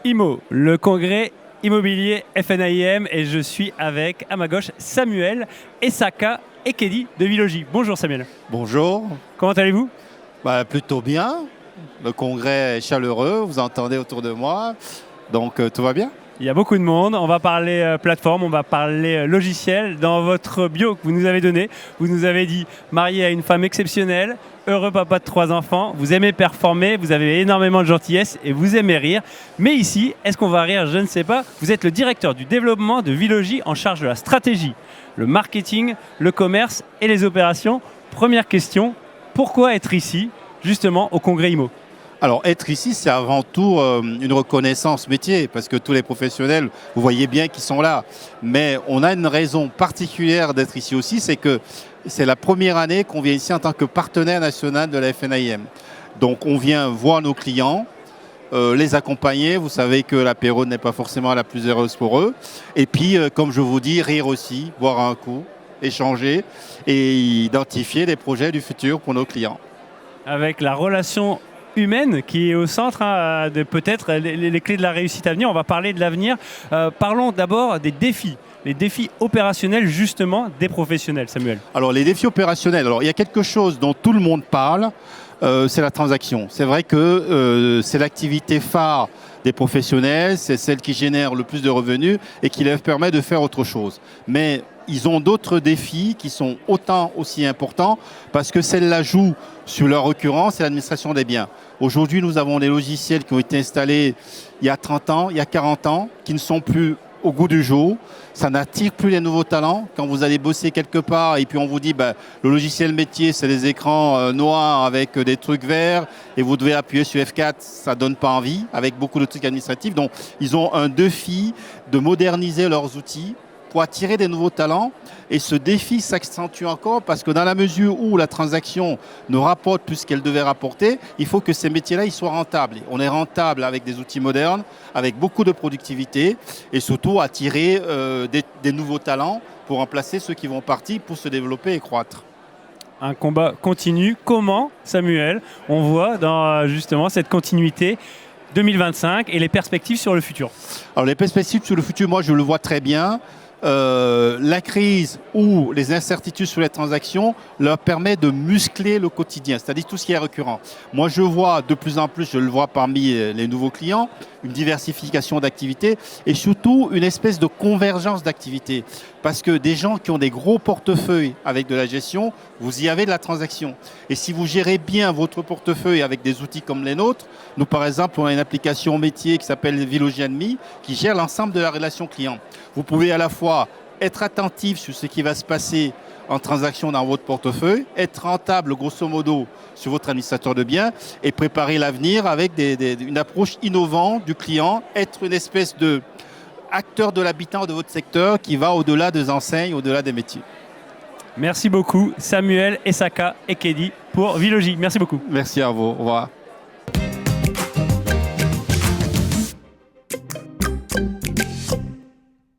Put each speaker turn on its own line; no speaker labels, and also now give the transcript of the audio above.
IMO, le congrès immobilier FNAIM, et je suis avec, à ma gauche, Samuel Essaka Ekedi de Vilogy. Bonjour Samuel.
Bonjour.
Comment allez-vous?
Plutôt bien. Le congrès est chaleureux, vous entendez autour de moi. Donc tout va bien.
Il y a beaucoup de monde. On va parler plateforme, on va parler logiciel. Dans votre bio que vous nous avez donné, vous nous avez dit marié à une femme exceptionnelle, heureux papa de 3 enfants, vous aimez performer, vous avez énormément de gentillesse et vous aimez rire. Mais ici, est-ce qu'on va rire? Je ne sais pas. Vous êtes le directeur du développement de Vilogy en charge de la stratégie, le marketing, le commerce et les opérations. Première question, pourquoi être ici, justement, au congrès IMO?
Alors être ici, c'est avant tout une reconnaissance métier, parce que tous les professionnels, vous voyez bien qu'ils sont là. Mais on a une raison particulière d'être ici aussi, c'est que c'est la première année qu'on vient ici en tant que partenaire national de la FNAIM. Donc on vient voir nos clients, les accompagner. Vous savez que la période n'est pas forcément la plus heureuse pour eux. Et puis, comme je vous dis, rire aussi, boire un coup, échanger et identifier les projets du futur pour nos clients.
Avec la relation humaine qui est au centre de peut-être les clés de la réussite à venir. On va parler de l'avenir. Parlons d'abord des défis. Les défis opérationnels justement des professionnels, Samuel.
Alors les défis opérationnels, il y a quelque chose dont tout le monde parle, c'est la transaction. C'est vrai que c'est l'activité phare des professionnels, c'est celle qui génère le plus de revenus et qui leur permet de faire autre chose. Mais ils ont d'autres défis qui sont autant aussi importants parce que celle-là joue sur leur occurrence et l'administration des biens. Aujourd'hui, nous avons des logiciels qui ont été installés il y a 30 ans, il y a 40 ans, qui ne sont plus au goût du jour. Ça n'attire plus les nouveaux talents. Quand vous allez bosser quelque part et puis on vous dit le logiciel métier, c'est des écrans noirs avec des trucs verts et vous devez appuyer sur F4, ça donne pas envie avec beaucoup de trucs administratifs. Donc, ils ont un défi de moderniser leurs outils pour attirer des nouveaux talents. Et ce défi s'accentue encore parce que dans la mesure où la transaction ne rapporte plus ce qu'elle devait rapporter, il faut que ces métiers-là ils soient rentables. On est rentable avec des outils modernes, avec beaucoup de productivité et surtout attirer des nouveaux talents pour remplacer ceux qui vont partir pour se développer et croître.
Un combat continu. Comment, Samuel, on voit dans justement cette continuité 2025 et les perspectives sur le futur?
Alors les perspectives sur le futur, moi je le vois très bien. La crise ou les incertitudes sur les transactions leur permet de muscler le quotidien, c'est-à-dire tout ce qui est récurrent. Moi, je vois de plus en plus, je le vois parmi les nouveaux clients, une diversification d'activités et surtout une espèce de convergence d'activités. Parce que des gens qui ont des gros portefeuilles avec de la gestion, vous y avez de la transaction. Et si vous gérez bien votre portefeuille avec des outils comme les nôtres, nous par exemple, on a une application métier qui s'appelle Vilogy Admi qui gère l'ensemble de la relation client. Vous pouvez à la fois être attentif sur ce qui va se passer en transaction dans votre portefeuille, être rentable grosso modo sur votre administrateur de biens et préparer l'avenir avec une approche innovante du client, être une espèce de acteur de l'habitant de votre secteur qui va au-delà des enseignes, au-delà des métiers.
Merci beaucoup Samuel Essaka Ekedi pour Vilogy. Merci beaucoup.
Merci à vous. Au revoir.